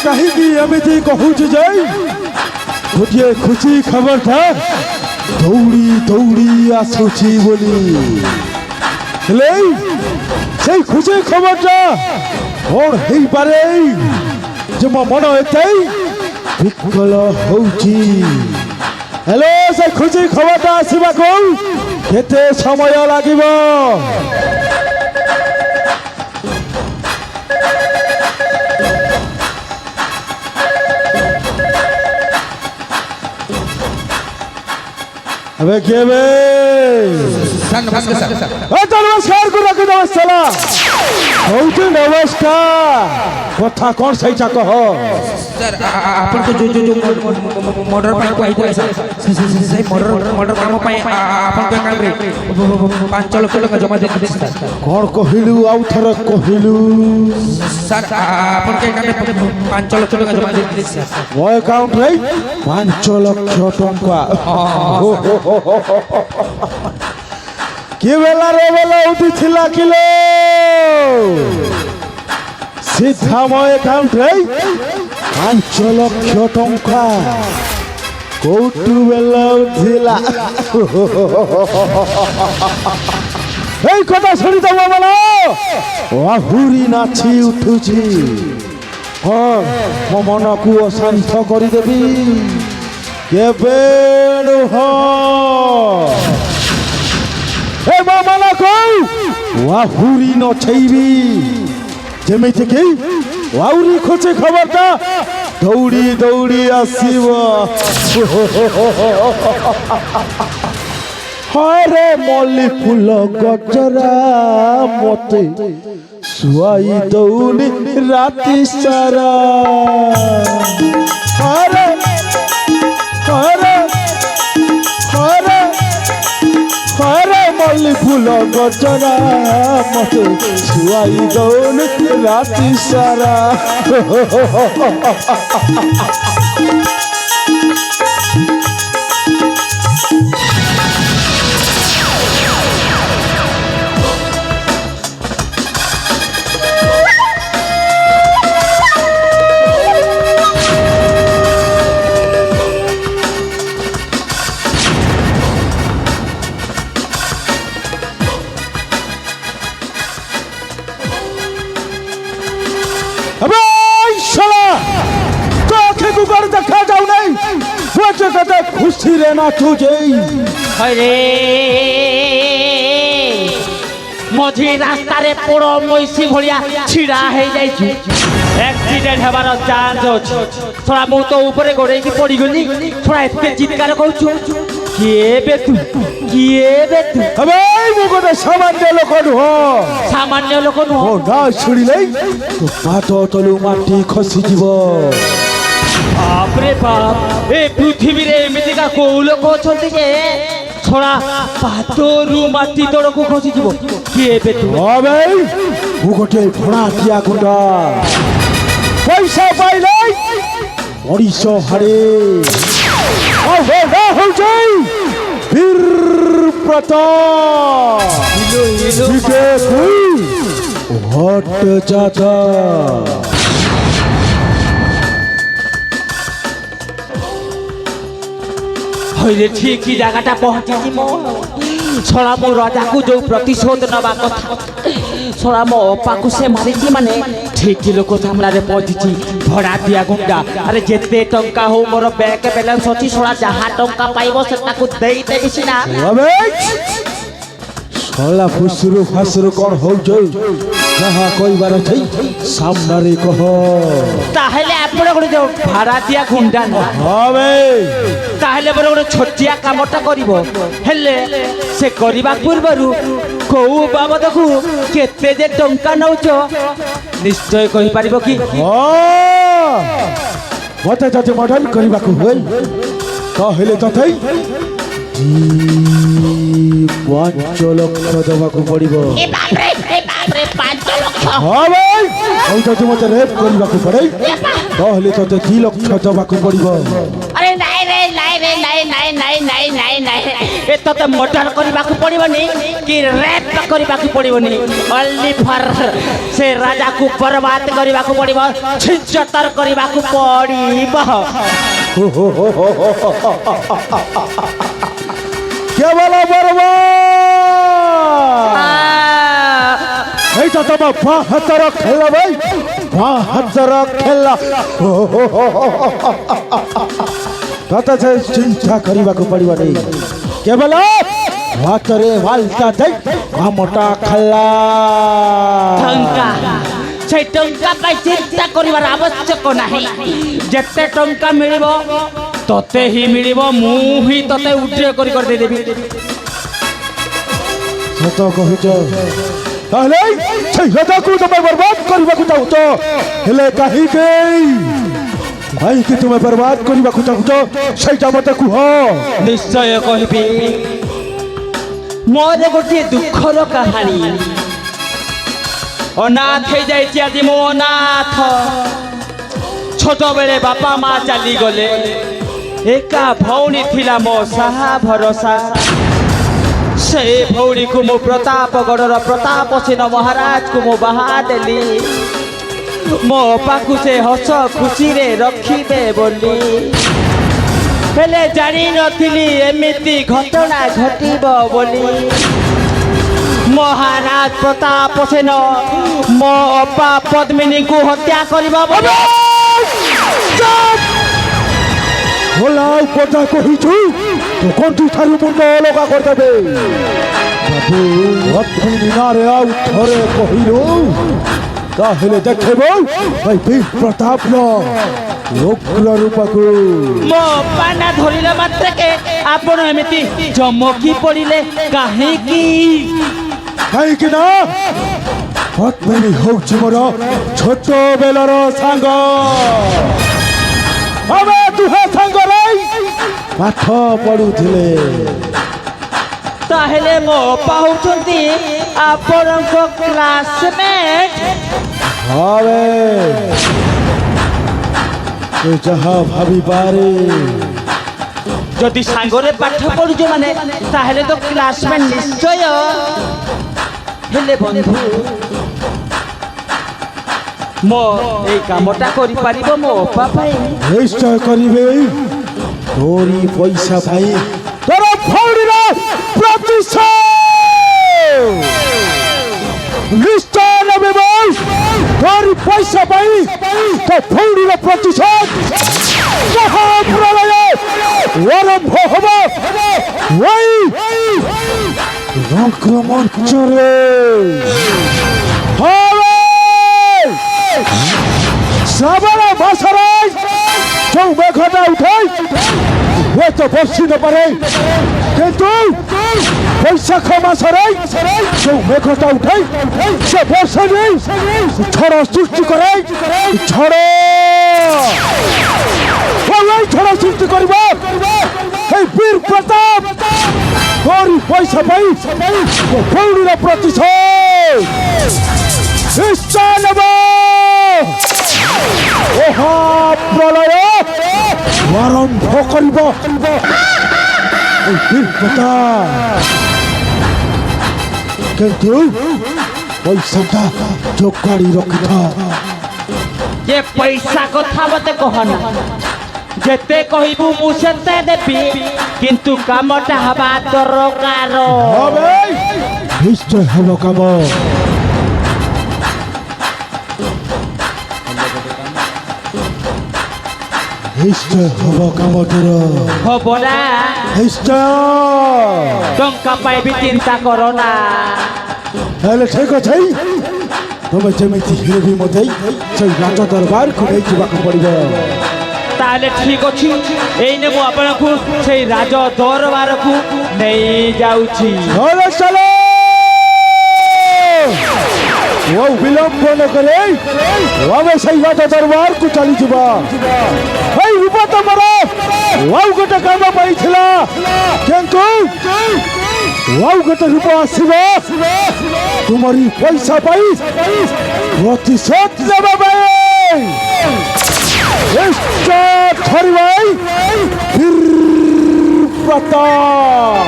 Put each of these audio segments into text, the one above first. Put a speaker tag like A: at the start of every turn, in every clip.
A: कहीं एमती कहूँ जे गोटे खुशी खबर था दौड़ी दौड़ी आसुची बोली से खुशी खबरटा कौन हो पारे जे मो मन एते विकल होची हेलो से खुशी खबरटा आसीबा को केते समय लागिबो अबे के बे नमस्कार को रख नमस्कार बहुत नमस्कार कथा कौन सही चा कह
B: सर आपण को जो जो मर्डर पाई को आइतले से मर्डर काम पाई आपण को काम रे 5 लाख टका जमा दे सर
A: कौन कहिलु आउ थर कहिलु
B: सर आपण के काम 5 लाख टका जमा दे सर
A: वो अकाउंट रे 5 लाख टका के बेला रे बेला उठी थिला किलो सीधा मो अकाउंट रे 5 लाख टका कोटू बेला उठिला এই কথা শুনি তো বাবা আহুরি নাচি উঠুছি মো মনকু অশান্ত করিদেবি কেবে নুহ এ মো মনকু আহুরি নছাইবি যেমিতি কি আহুরি খুশি খবরটা দৌড়ি দৌড়ি আসিব हरे मल्ली फूल गजरा मते सुआई दौनी राति सारा हरे हरे हरे हरे मल्ली फूल गजरा मते सुआई दौनी राति सारा खुशी रहना तुझे
C: अरे मझी रास्ता रे पोड़ मैसी भलिया छिड़ा हे जाइछु एक्सीडेंट हेबार चांस अछि थोड़ा मु तो ऊपर गोड़े की पड़ी गली थोड़ा एते चित्कार कहछु किए बे तू
A: अबे मु गोटे सामान्य लोक नुह
C: सामान्य लोक नुह
A: ना छुड़िले तो पाद तलु माटी खसी जीवो
C: बाप रे बाप ए पृथ्वी रे एमिति का को लोक अछंती जे छोड़ा पातरु माटी तोड़ को खसी जीवो किए बे तू
A: अबे मु गोटे भड़ा किया गुंडा पैसा पाइले ओडिशा हरे ओहो ना हो जाई वीर प्रताप विके कोई हट जाता
C: हइले ठीक ही जगहटा पहुंची मो छोड़ा मो राजा को जो प्रतिशोध नबा कथा छोड़ा मो अपा को से मारिची माने ठीक लोक सामना रे पहुंची भड़ा दिया गुंडा अरे जेते टंका हो मोर बैंक बैलेंस अछि छोड़ा जहा टंका पाइबो सेटा को देई देबी सिना
A: अबे सोला फुसरु फसरु कोन हो जो जहा कोई बार छै सामना रे कह
C: ताहले आपण गोटे जो भड़ा दिया गुंडा न
A: अबे
C: ताहले बड़ गोटे छोटिया कामटा करिवो हेले से करिबा पूर्वरु को बाबद को केते जे टंका नउचो निश्चय कहि परिबो की
A: मते जते मॉडल करिबा को होय कहले तथै 5 लाख देबा को पड़िबो
C: ए बाप रे 5 लाख
A: हां भाई औ जते मते रेप करिबा को पड़ै कहले तते 2 लाख देबा को पड़िबो
C: अरे नहीं रे नहीं ଏ ତତେ ମର୍ଡର କରିବାକୁ ପଡ଼ିବନି କି ରେପ୍ କରିବାକୁ ପଡ଼ିବନି ଓନ୍ଲି ଫର୍ ସେ ରାଜାକୁ ବରବାଦ କରିବାକୁ ପଡ଼ିବ ଛିଞ୍ଚତର କରିବାକୁ ପଡ଼ିବ
A: কেবল বরবা এইটা তোমার বাঁ হাতের খেলা ভাই বাঁ হাতের খেলা কথা সে চিন্তা করিবাকু পড়িবনি কেবল হাতরে বালটা দেই কামটা খেলা
C: ଟଙ୍କା ସେଇ ଟଙ୍କା ପାଇଁ ଚିନ୍ତା କରିବାର ଆବଶ୍ୟକ ନାହିଁ ଯେତେ ଟଙ୍କା ମିଳିବ ତତେ ହିଁ ମିଳିବ ମୁଁ ହିଁ ତତେ ଉଡ୍ରିୟ କରି ଦେଇଦେବି
A: সত কহুছ তাহলে সেই রাজাকু তুমি বরবাদ করিবাকু চাহুছ হেলে কাহিকে কাহিকি তুমি বরবাদ করিবাকু চাহুছ সেইটা মতে কুহ
C: ନିଶ୍ଚୟ କହିବି ମୋର ଗୋଟିଏ ଦୁଃଖର କାହାଣୀ ଅନାଥ ହେଇଯାଇଛି ଆଜି ମୁଁ ଅନାଥ ଛୋଟବେଳେ ବାପା ମା ଚାଲିଗଲେ ଏକା ଭଉଣୀ ଥିଲା ମୋ ସାହା ଭରସା ସେ ଭଉଣୀକୁ ମୁଁ ପ୍ରତାପଗଡ଼ର ପ୍ରତାପସୀନ ମହାରାଜକୁ ମୁଁ ବାହା ଦେଲି ମୋ ଅପାକୁ ସେ ହସ ଖୁସିରେ ରଖିବେ ବୋଲି ହେଲେ ଜାଣିନଥିଲି ଏମିତି ଘଟଣା ଘଟିବ ବୋଲି ମହାରାଜ ପ୍ରତାପସେନ ମୋ ଅପା ପଦ୍ମିନୀଙ୍କୁ ହତ୍ୟା କରିବ ବୋଲି
A: ওলাও কথা কহিছু তখন তুই থারু মুন্ড অলগা করদেবে বাবু অথই দিনারে আউ থরে কহিলু তাহলে দেখেব ভাই বীর প্রতাপ উগ্র রূপকু
C: ମୋ ଅପା ନା ଧରିଲା ମାତ୍ରକେ ଆପଣ ଏମିତି ଚମକି ପଡ଼ିଲେ କାହିଁକି
A: କାହିଁକି ନା ପଦ୍ମିନୀ ହଉଛି ମୋର ଛୋଟ ବେଲର ସାଙ୍ଗ ଆମେ ଦୁହେଁ ସାଙ୍ଗରେ ପାଠ ପଢୁଥିଲେ
C: ତାହେଲେ ମୋ ଅପା ହେଉଛନ୍ତି ଆପଣଙ୍କ କ୍ଲାସମେଟ୍
A: હવે ତୁ ଯାହା ଭାବିପାରେ
C: ଯଦି ସାଙ୍ଗରେ ପାଠ ପଢୁଛୁ ମାନେ ତାହେଲେ ତ କ୍ଲାସମେଟ୍ ନିଶ୍ଚୟ ହେଲେ ବନ୍ଧୁ ମୋ ଏଇ କାମଟା କରିପାରିବ ମୋ ଅପା ପାଇଁ
A: ନିଶ୍ଚୟ କରିବେ ତୋରି ପଇସା ପାଇଁ ତୋର ଭଉଣୀର ପ୍ରତିଶୋଧ ନିଶ୍ଚୟ ନେବେ ଭାଇ ତୋରି ପଇସା ପାଇଁ ତୋ ଭଉଣୀର ପ୍ରତିଶୋଧ ମହାପ୍ରଳୟ ଆରମ୍ଭ ହବ ଏଇ ରଙ୍ଗମଞ୍ଚରେ শ্রাবণ মাসরে কেউ মেঘটা উঠে হয়তো বর্ষি না পারে কিন্তু বৈশাখ মাসরে কেউ মেঘটা উঠে সে বর্ষা নেই ঝড় সৃষ্টি করে ঝড় ঝড় সৃষ্টি করব এই বীর প্রতাপ তোরি পয়সা পাই ভৌণীর প্রতিশোধ নিশ্চয় নেব মহাপ্রলয় আরম্ভ করিব এই বীর প্রতাপ কিন্তু পয়সাটা যোগাড়ি রখিথ
C: যে পয়সা কথা মতে কহনা যেতে কহিবু মু সেতে দেবি কিন্তু কামটা হবা দরকার
A: হবে নিশ্চয় হব কাম নিশ্চয় হব কামটির
C: হবনা
A: নিশ্চয়
C: টঙ্কা পাইবি চিন্তা করো না
A: তাহলে ঠিক আছে তুমি যেমিতি হিরবি মতে সেই রাজ দরবারକୁ ନେଇ ଯିବାକୁ ପଡ଼ିବ
C: তাহলে ঠিক ଅଛି এইনে ମୁଁ ଆପଣଙ୍କୁ ସେଇ ରାଜ ଦରବାରକୁ ନେଇ ଯାଉଛି
A: চলো চলো ও বিলম্ব ন করে ଆମେ সেই রাজ দরবারକୁ ଚାଲିଯିବା এই ରୂପ ତମର ଆଉ ଗୋଟେ କାମ ପାଇଥିଲା କିନ୍ତୁ ଆଉ ଗୋଟେ ରୂପ ଆସିବ ତୁମରି ପଇସା ପାଇ ପ୍ରତିଶୋଧ ନେବା ପାଇଁ ধরিবাই প্রতাপ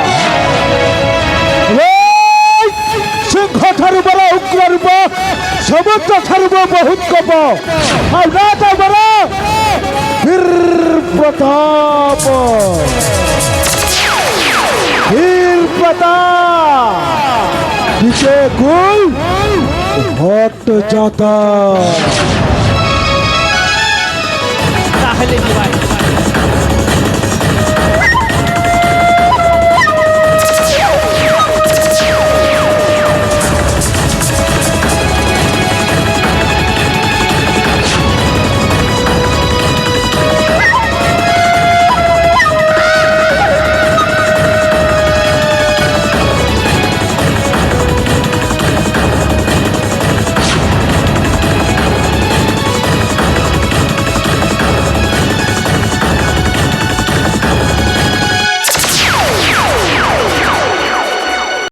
A: সিংহ ঠারু বড় উগ্র রূপ সমুদ্র ঠারু বহুত কপ আর রাজা বড় বীর প্রতাপ বীর প্রতাপ দিছে কুল ভট্ট যাতা
C: তাহলে কি ভাই